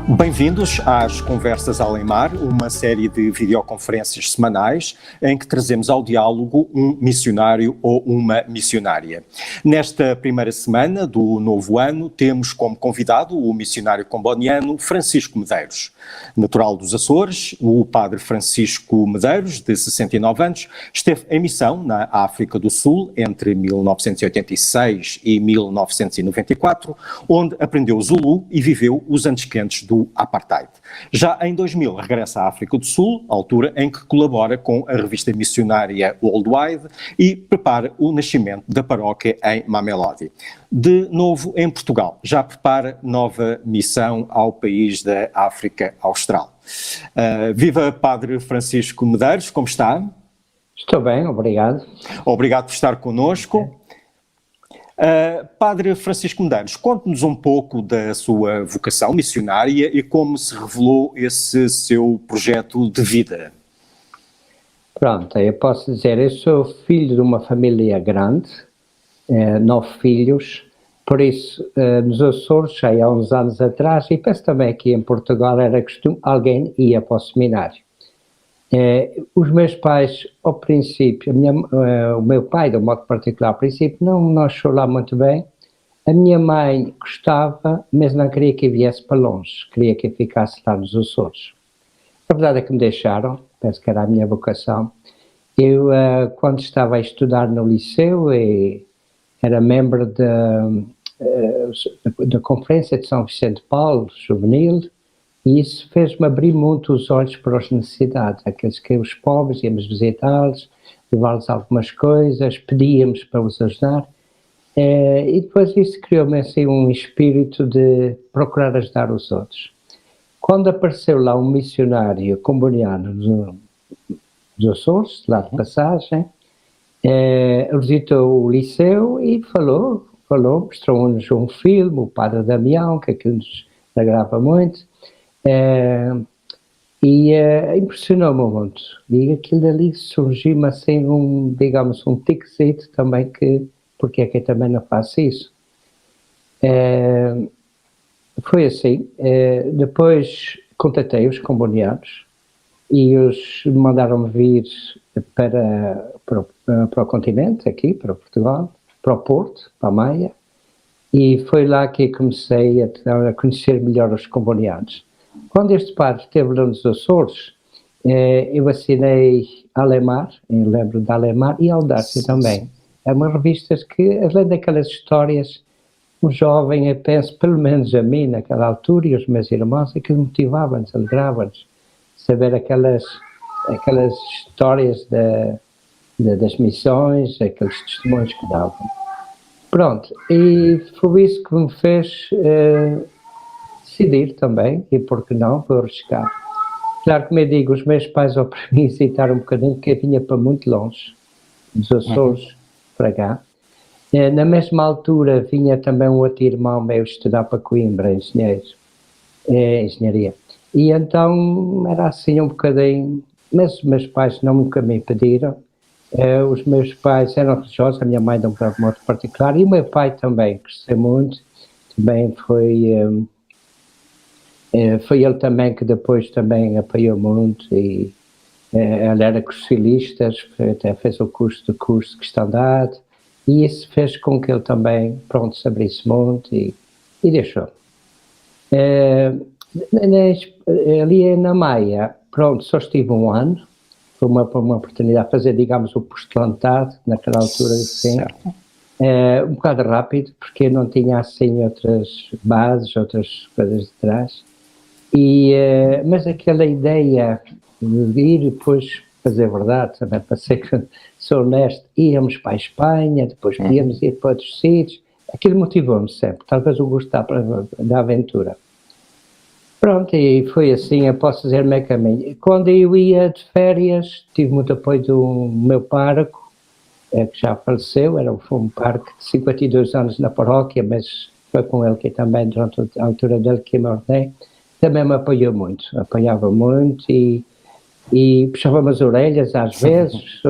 Bem-vindos às Conversas Além Mar, uma série de videoconferências semanais em que trazemos ao diálogo um missionário ou uma missionária. Nesta primeira semana do novo ano, temos como convidado o missionário comboniano Francisco Medeiros. Natural dos Açores, o padre Francisco Medeiros, de 69 anos, esteve em missão na África do Sul entre 1986 e 1994, onde aprendeu Zulu e viveu os anos quentes do Apartheid. Já em 2000 regressa à África do Sul, altura em que colabora com a revista missionária Worldwide e prepara o nascimento da paróquia em Mamelodi. De novo em Portugal, já prepara nova missão ao país da África Austral. Viva Padre Francisco Medeiros, como está? Estou bem, obrigado. Obrigado por estar connosco. Padre Francisco Medeiros, conte-nos um pouco da sua vocação missionária e como se revelou esse seu projeto de vida. Pronto, eu posso dizer, eu sou filho de uma família grande, 9 filhos, por isso nos Açores, já há uns anos atrás, e penso também aqui em Portugal, era costume, alguém ia para o seminário. Os meus pais, ao princípio, o meu pai, de um modo particular, ao princípio, não achou lá muito bem. A minha mãe gostava, mas não queria que eu viesse para longe, queria que eu ficasse lá nos Açores. A verdade é que me deixaram, penso que era a minha vocação. Eu, quando estava a estudar no liceu, era membro da Conferência de São Vicente de Paulo, juvenil, e isso fez-me abrir muito os olhos para as necessidades, aqueles que os pobres íamos visitá-los, levar-lhes algumas coisas, pedíamos para os ajudar, e depois isso criou-me assim um espírito de procurar ajudar os outros. Quando apareceu lá um missionário comboniano dos Açores, lá de passagem, visitou o liceu e falou, mostrou-nos um filme, o Padre Damião, que aquilo nos agrada muito, e impressionou-me muito. E aquilo ali surgiu-me assim um tiquezito também que, porque é que eu também não faço isso? Foi assim. Depois contatei os combonianos e eles mandaram-me vir para o continente, aqui, para Portugal, para o Porto, para a Maia, e foi lá que comecei a conhecer melhor os combonianos. Quando este padre esteve lá nos Açores, eu assinei Alemar, eu lembro de Alemar, e Audácia também. É uma revista que, além daquelas histórias, o jovem, eu penso, pelo menos a mim, naquela altura, e os meus irmãos, aquilo motivava-nos, alegrava-nos, saber aquelas histórias das missões, aqueles testemunhos que davam. Pronto, e foi isso que me fez decidir também, e por que não, vou arriscar. Claro que, como eu digo, os meus pais ao para mim hesitaram um bocadinho, porque eu vinha para muito longe, dos Açores para cá. Na mesma altura vinha também um outro irmão meu estudar para Coimbra, engenharia. E então era assim um bocadinho, mas os meus pais nunca me pediram. Os meus pais eram religiosos, a minha mãe de um modo particular, e o meu pai também, cresceu muito, também foi ele também que depois também apoiou muito, e ele era cursilista, até fez o curso de cristandade, e isso fez com que ele também, pronto, se abrisse muito e deixou. Ali na Maia, pronto, só estive um ano, foi uma oportunidade de fazer, digamos, o postulantado, naquela altura, assim, um bocado rápido, porque eu não tinha, assim, outras bases, outras coisas de trás, mas aquela ideia de ir depois fazer verdade, também para ser honesto, íamos para a Espanha, depois podíamos ir para outros sítios, aquilo motivou-me sempre, talvez o gosto da aventura. Pronto, e foi assim, eu posso dizer, meu caminho. Quando eu ia de férias, tive muito apoio do meu pároco, que já faleceu, foi um pároco de 52 anos na paróquia, mas foi com ele que também, durante a altura dele que me ordenei, também me apoiou muito, apoiava muito e puxava-me as orelhas às vezes,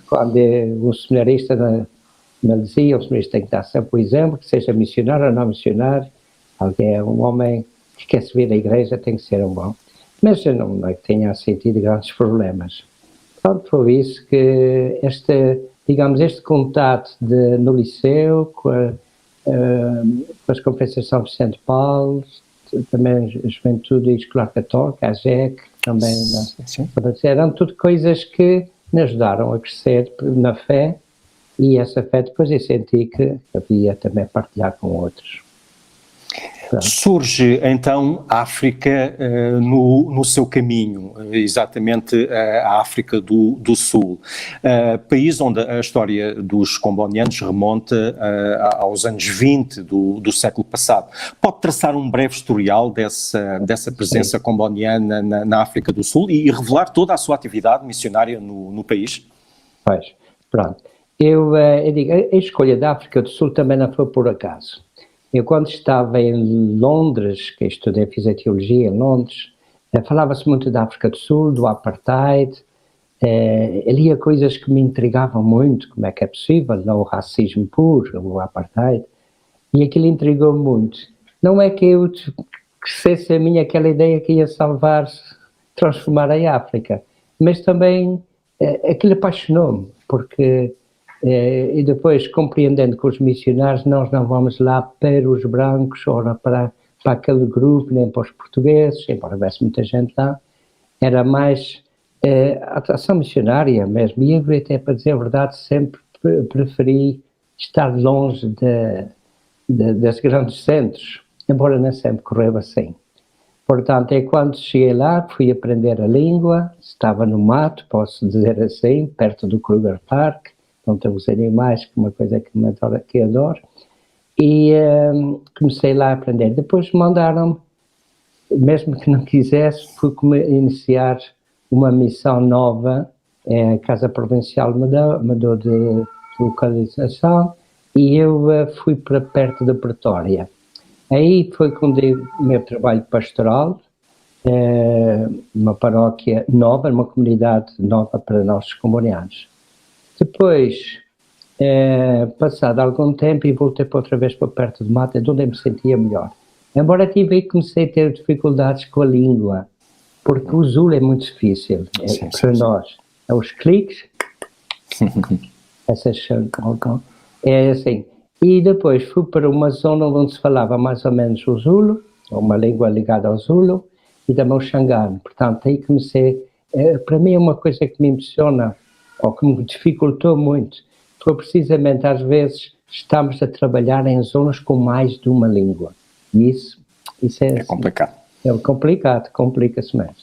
quando um seminarista me dizia, o seminarista tem que dar sempre o exemplo, que seja missionário ou não missionário, alguém é um homem que quer subir a igreja tem que ser um bom. Mas eu não é que tenha sentido grandes problemas. Pronto, foi isso que este contato no liceu, com as conferências de São Vicente de Paulo, também a Juventude Escolar Católica, a JEC, também, eram tudo coisas que me ajudaram a crescer na fé, e essa fé depois eu senti que havia também partilhar com outros. Pronto. Surge então a África no seu caminho, exatamente a África do Sul, país onde a história dos combonianos remonta aos anos 20 do século passado. Pode traçar um breve historial dessa presença comboniana na África do Sul e revelar toda a sua atividade missionária no país? Pois, pronto. Eu digo, a escolha da África do Sul também não foi por acaso. Eu, quando estava em Londres, que estudei, fiz a teologia em Londres, falava-se muito da África do Sul, do apartheid, ali há coisas que me intrigavam muito, como é que é possível, não o racismo puro, o apartheid, e aquilo intrigou-me muito. Não é que eu crescesse a mim aquela ideia que ia salvar, transformar a África, mas também aquilo apaixonou-me, porque... e depois, compreendendo que os missionários, nós não vamos lá para os brancos, ou para aquele grupo, nem para os portugueses, embora houvesse muita gente lá, era mais a atração missionária mesmo. E eu, até para dizer a verdade, sempre preferi estar longe dos grandes centros, embora nem sempre correu assim. Portanto, quando cheguei lá, fui aprender a língua, estava no mato, posso dizer assim, perto do Kruger Park, não tenho os animais, que é uma coisa que adoro, e comecei lá a aprender. Depois mandaram-me, mesmo que não quisesse, fui iniciar uma missão nova, a Casa Provincial mudou de localização, e eu fui para perto da Pretória. Aí foi quando eu o meu trabalho pastoral, uma paróquia nova, uma comunidade nova para nós comunianos. Depois, passado algum tempo, e voltei outra vez para perto de Mata, onde eu me sentia melhor. Embora comecei a ter dificuldades com a língua, porque o Zulu é muito difícil para nós. É os cliques, é assim. E depois fui para uma zona onde se falava mais ou menos o Zulu, uma língua ligada ao Zulu, e também o Xangano. Portanto, aí comecei, para mim é uma coisa que me impressiona, ou que me dificultou muito, foi precisamente, às vezes, estamos a trabalhar em zonas com mais de uma língua. E isso é complicado. É complicado, complica-se mais.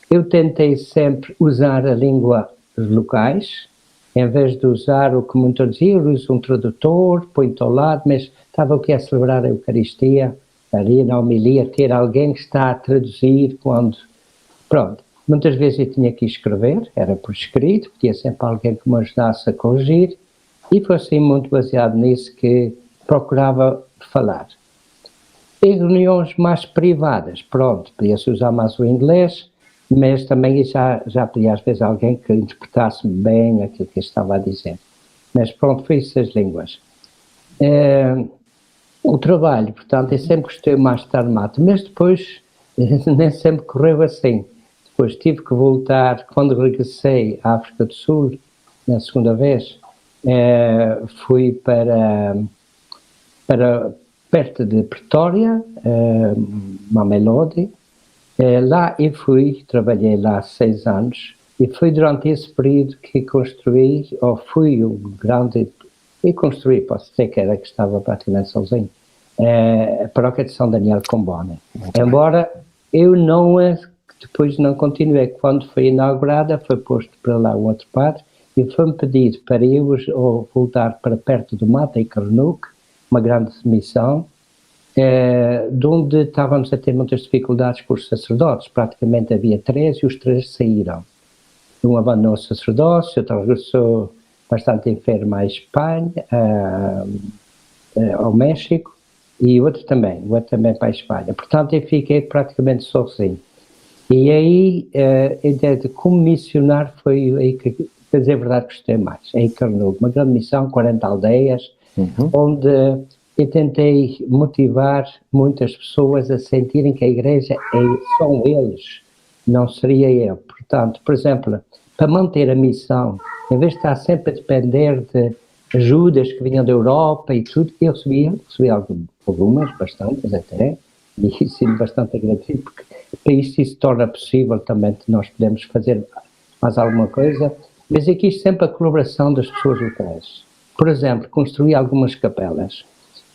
Eu tentei sempre usar a língua locais, em vez de usar o que muitos diziam, eu uso um tradutor, põe-te ao lado, mas estava o que é celebrar a Eucaristia, ali na homilia, ter alguém que está a traduzir quando... Pronto. Muitas vezes eu tinha que escrever, era por escrito, tinha sempre alguém que me ajudasse a corrigir, e foi assim muito baseado nisso que procurava falar. Em reuniões mais privadas, pronto, podia-se usar mais o inglês, mas também já podia às vezes alguém que interpretasse bem aquilo que eu estava a dizer. Mas pronto, foi isso as línguas. O trabalho, portanto, eu sempre gostei mais de estar no mato, mas depois nem sempre correu assim. Depois tive que voltar, quando regressei à África do Sul, na segunda vez, fui para perto de Pretória, Mamelodi. Lá eu trabalhei lá 6 anos, e foi durante esse período que construí, ou fui o grande, e construí, posso dizer que estava praticamente sozinho, a paróquia de São Daniel Comboni. Embora eu depois não continuei. Quando foi inaugurada, foi posto para lá um outro padre, e foi-me pedido para eu voltar para perto do Mata e Carnuque, uma grande missão, de onde estávamos a ter muitas dificuldades com os sacerdotes. Praticamente havia 3 e os 3 saíram. Um abandonou o sacerdócio, outro regressou bastante enfermo à Espanha, ao México, e o outro também para a Espanha. Portanto, eu fiquei praticamente sozinho. E aí, a ideia de como missionar foi aí que, para dizer a verdade, gostei mais. Em Carnuque, uma grande missão, 40 aldeias, onde e tentei motivar muitas pessoas a sentirem que a igreja são eles, não seria eu. Portanto, por exemplo, para manter a missão, em vez de estar sempre a depender de ajudas que vinham da Europa e tudo, eu recebi algumas, bastantes até, e sinto bastante agradecido, porque para isso se torna possível também que nós podemos fazer mais alguma coisa, mas aqui sempre a colaboração das pessoas locais. Por exemplo, construir algumas capelas.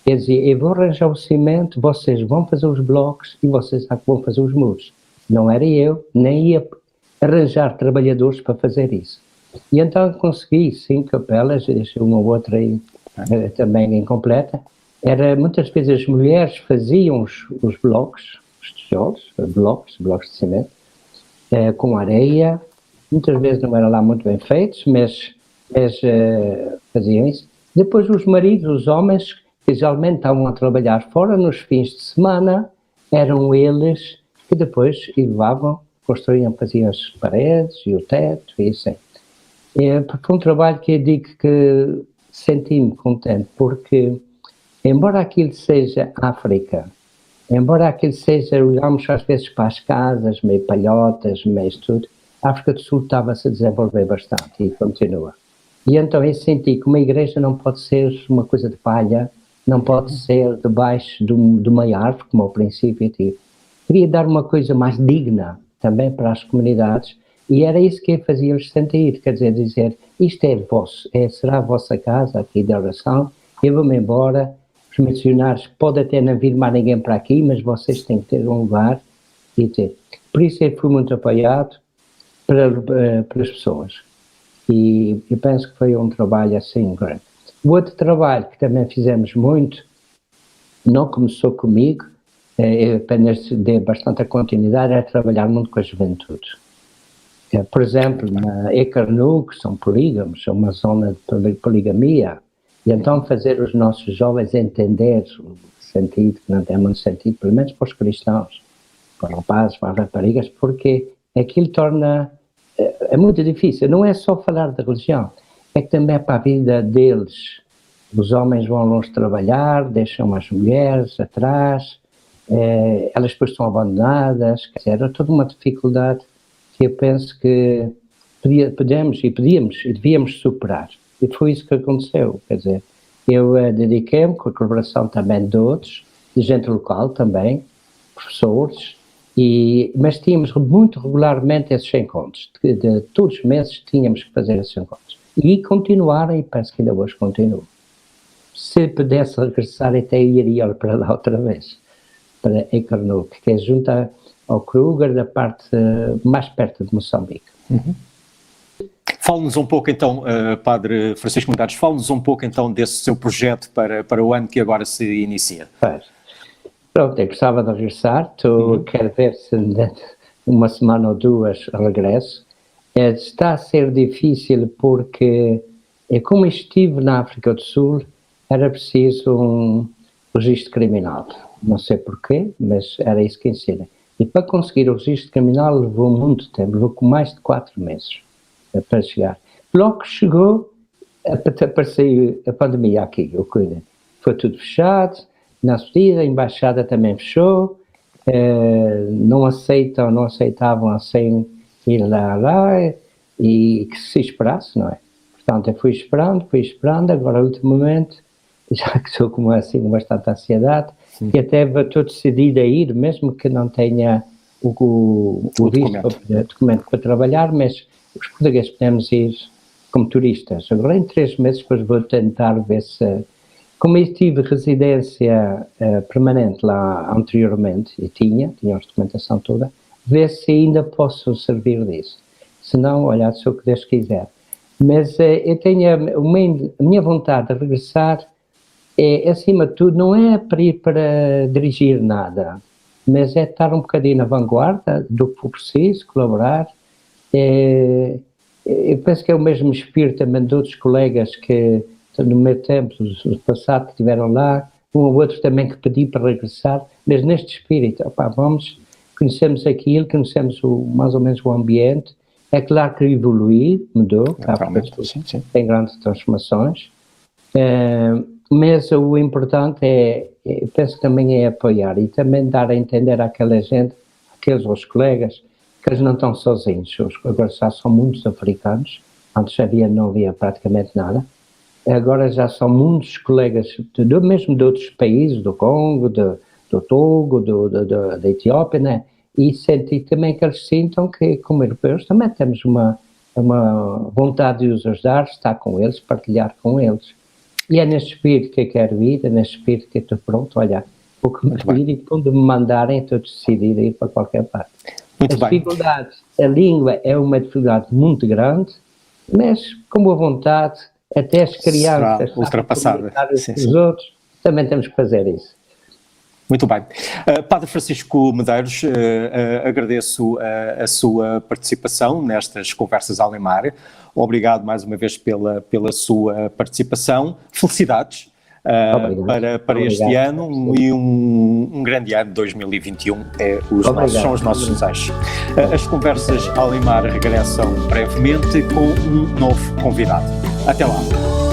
Quer dizer, eu vou arranjar o cimento, vocês vão fazer os blocos e vocês vão fazer os muros. Não era eu, nem ia arranjar trabalhadores para fazer isso. E então consegui 5 capelas, deixei uma ou outra aí também incompleta. Muitas vezes as mulheres faziam os blocos, os tijolos, blocos de cimento, com areia. Muitas vezes não eram lá muito bem feitos, mas faziam isso. Depois os maridos, os homens, que geralmente estavam a trabalhar fora nos fins de semana, eram eles que depois levavam, construíam, faziam as paredes e o teto e assim. Foi um trabalho que eu digo que senti-me contente, porque embora aquilo seja África, embora aquilo seja, olhamos às vezes para as casas, meio palhotas, meio tudo, a África do Sul estava-se a desenvolver bastante e continua. E então eu senti que uma igreja não pode ser uma coisa de palha, não pode ser debaixo de uma árvore, como ao princípio eu tive. Queria dar uma coisa mais digna também para as comunidades, e era isso que eu fazia-lhes sentir, quer dizer, isto é vosso, será a vossa casa aqui de oração, eu vou-me embora, os missionários podem até não vir mais ninguém para aqui, mas vocês têm que ter um lugar e ter. Por isso eu fui muito apoiado pelas pessoas, e eu penso que foi um trabalho assim grande. O outro trabalho que também fizemos muito, não começou comigo, eu apenas dei bastante continuidade, era trabalhar muito com a juventude. Por exemplo, na Ecarnu, que são polígamos, é uma zona de poligamia, e então fazer os nossos jovens entender o sentido, que não tem muito sentido, pelo menos para os cristãos, para rapazes, para raparigas, porque aquilo torna, é muito difícil, não é só falar de religião, é que também é para a vida deles. Os homens vão longe trabalhar, deixam as mulheres atrás, elas depois são abandonadas, quer dizer, é toda uma dificuldade que eu penso que podemos e devíamos superar. E foi isso que aconteceu, quer dizer, eu dediquei-me com a colaboração também de outros, de gente local também, professores, mas tínhamos muito regularmente esses encontros, de todos os meses tínhamos que fazer esses encontros. E continuaram, e penso que ainda hoje continuam. Se pudesse regressar, até iria para lá outra vez, para Ecarnu, que é junto ao Kruger, da parte mais perto de Moçambique. Uhum. Fale-nos um pouco então, Padre Francisco Medeiros, fale-nos um pouco então desse seu projeto para o ano que agora se inicia. Pronto, eu gostava de regressar, quero ver se uma semana ou duas regresso. Está a ser difícil porque, como estive na África do Sul, era preciso um registro criminal. Não sei porquê, mas era isso que ensina. E para conseguir o registro criminal levou muito tempo, levou com mais de 4 meses para chegar. Logo que chegou, apareceu a pandemia aqui, foi tudo fechado, na seguida a embaixada também fechou, não aceitavam assim ir lá e que se esperasse, não é? Portanto, eu fui esperando, agora ultimamente, já que estou com bastante ansiedade, sim, e até estou decidido a ir, mesmo que não tenha o documento para trabalhar, mas os portugueses podemos ir como turistas. Agora em 3 meses depois vou tentar ver se, como eu tive residência permanente lá anteriormente, e tinha a documentação toda, ver se ainda posso servir disso. Se não, olha, se o que Deus quiser. Mas eu tenho a minha vontade de regressar, acima de tudo, não é para ir para dirigir nada, mas é estar um bocadinho na vanguarda do que for preciso, colaborar. Eu penso que é o mesmo espírito também de outros colegas que, no meu tempo, do passado, que estiveram lá, um ou outro também que pedi para regressar, mas neste espírito, vamos, conhecemos aquilo, conhecemos mais ou menos o ambiente. É claro que evoluiu, mudou, sim. tem grandes transformações, Mas o importante eu penso que também é apoiar e também dar a entender àquela gente, aos colegas, que eles não estão sozinhos. Agora já são muitos africanos, antes não havia praticamente nada. Agora já são muitos colegas, mesmo de outros países, do Congo, do Togo, da Etiópia, né? E senti também que eles sintam que, como europeus, também temos uma vontade de os ajudar, estar com eles, partilhar com eles. E é nesse espírito que eu quero ir, é nesse espírito que eu estou pronto, olha, vou ir e quando me mandarem, estou decidido a ir para qualquer parte. Muito bem. Dificuldade, a língua é uma dificuldade muito grande, mas com boa vontade, até as crianças ultrapassada os outros, também temos que fazer isso. Muito bem. Padre Francisco Medeiros, agradeço a sua participação nestas conversas Alemar. Obrigado mais uma vez pela sua participação. Felicidades para este ano e um grande ano 2021. São os nossos desejos. As conversas Alemar regressam brevemente com um novo convidado. Até lá.